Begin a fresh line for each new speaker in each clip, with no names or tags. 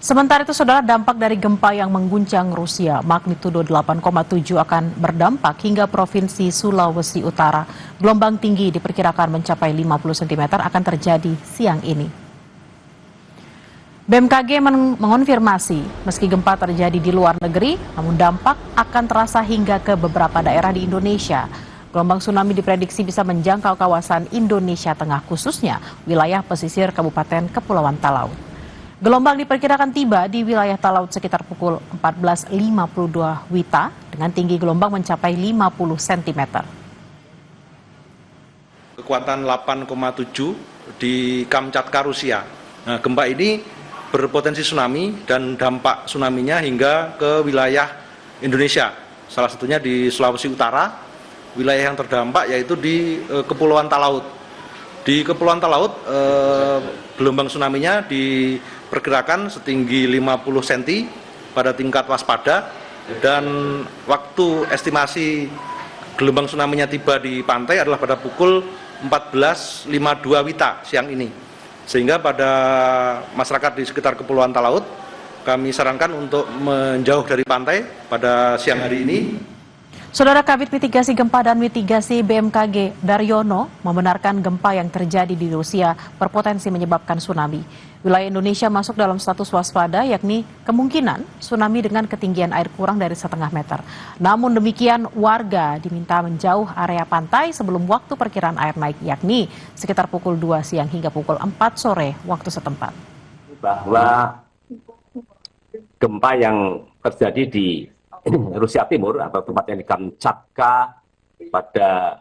Sementara itu, saudara, dampak dari gempa yang mengguncang Rusia magnitudo 8,7 akan berdampak hingga Provinsi Sulawesi Utara. Gelombang tinggi diperkirakan mencapai 50 cm akan terjadi siang ini. BMKG mengonfirmasi, meski gempa terjadi di luar negeri, namun dampak akan terasa hingga ke beberapa daerah di Indonesia. Gelombang tsunami diprediksi bisa menjangkau kawasan Indonesia Tengah, khususnya wilayah pesisir Kabupaten Kepulauan Talaut. Gelombang diperkirakan tiba di wilayah Talaut sekitar pukul 14.52 WITA dengan tinggi gelombang mencapai 50 cm.
Kekuatan 8,7 di Kamchatka, Rusia. Nah, gempa ini berpotensi tsunami dan dampak tsunaminya hingga ke wilayah Indonesia. Salah satunya di Sulawesi Utara, wilayah yang terdampak yaitu di Kepulauan Talaut. Di Kepulauan Talaut, gelombang tsunaminya diperkirakan setinggi 50 cm pada tingkat waspada, dan waktu estimasi gelombang tsunaminya tiba di pantai adalah pada pukul 14.52 WITA siang ini. Sehingga pada masyarakat di sekitar Kepulauan Talaut, kami sarankan untuk menjauh dari pantai pada siang hari ini.
Saudara, Kabid Mitigasi Gempa dan Mitigasi BMKG Daryono membenarkan gempa yang terjadi di Rusia berpotensi menyebabkan tsunami. Wilayah Indonesia masuk dalam status waspada, yakni kemungkinan tsunami dengan ketinggian air kurang dari 1,5 meter. Namun demikian, warga diminta menjauh area pantai sebelum waktu perkiraan air naik, yakni sekitar pukul 2 siang hingga pukul 4 sore waktu setempat.
Bahwa gempa yang terjadi di Rusia Timur atau tempatnya di Kamchatka pada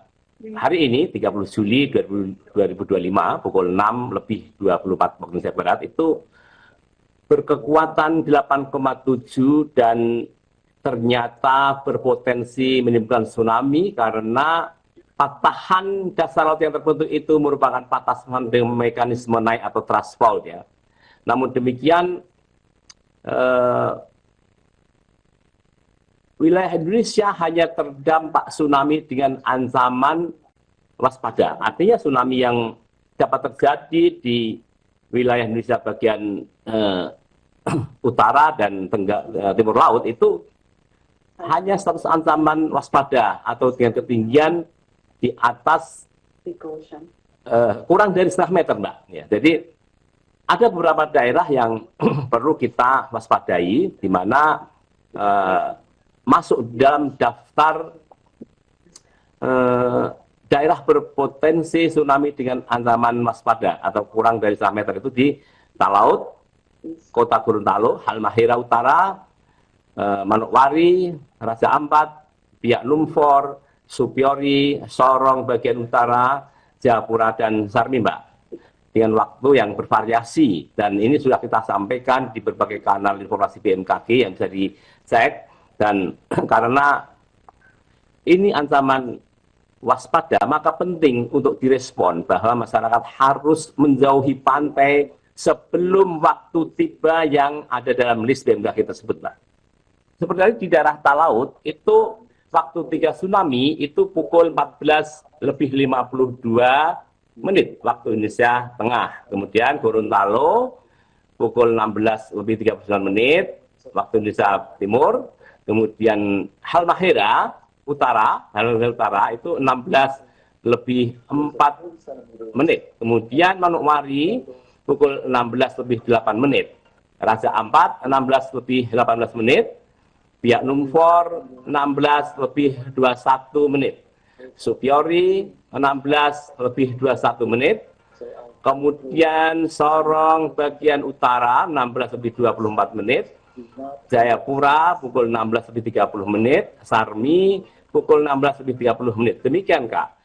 hari ini 30 Juli 2025 pukul 6:24 waktu Indonesia Barat itu berkekuatan 8,7 dan ternyata berpotensi menimbulkan tsunami karena patahan dasar laut yang terbentuk itu merupakan patahan dengan mekanisme naik atau thrust fault ya. Namun demikian wilayah Indonesia hanya terdampak tsunami dengan ancaman waspada. Artinya tsunami yang dapat terjadi di wilayah Indonesia bagian utara dan timur laut itu hanya status ancaman waspada atau dengan ketinggian di atas kurang dari 1,5 meter, Mbak. Ya, jadi ada beberapa daerah yang perlu kita waspadai, di mana masuk dalam daftar daerah berpotensi tsunami dengan ancaman waspada atau kurang dari 1 meter itu di Talaut, Kota Gorontalo, Halmahera Utara, Manokwari, Raja Ampat, Biak Numfor, Supiori, Sorong bagian utara, Jayapura dan Sarmi, Mbak. Dengan waktu yang bervariasi, dan ini sudah kita sampaikan di berbagai kanal informasi BMKG yang bisa dicek. Dan karena ini ancaman waspada, maka penting untuk direspon bahwa masyarakat harus menjauhi pantai sebelum waktu tiba yang ada dalam list BMKG tersebut, Pak. Seperti di daerah Talaut, itu waktu 3 tsunami itu pukul 14:52 waktu Indonesia Tengah. Kemudian Gorontalo pukul 16:39 waktu Indonesia Timur. Kemudian Halmahera Utara itu 16:04. Kemudian Manokwari pukul 16:08. Raja Ampat 16:18. Biak Numfor 16:21. Supiori 16:21. Kemudian Sorong bagian utara 16:24. Jayapura pukul 16:30, Sarmi pukul 16:30. Demikian, Kak.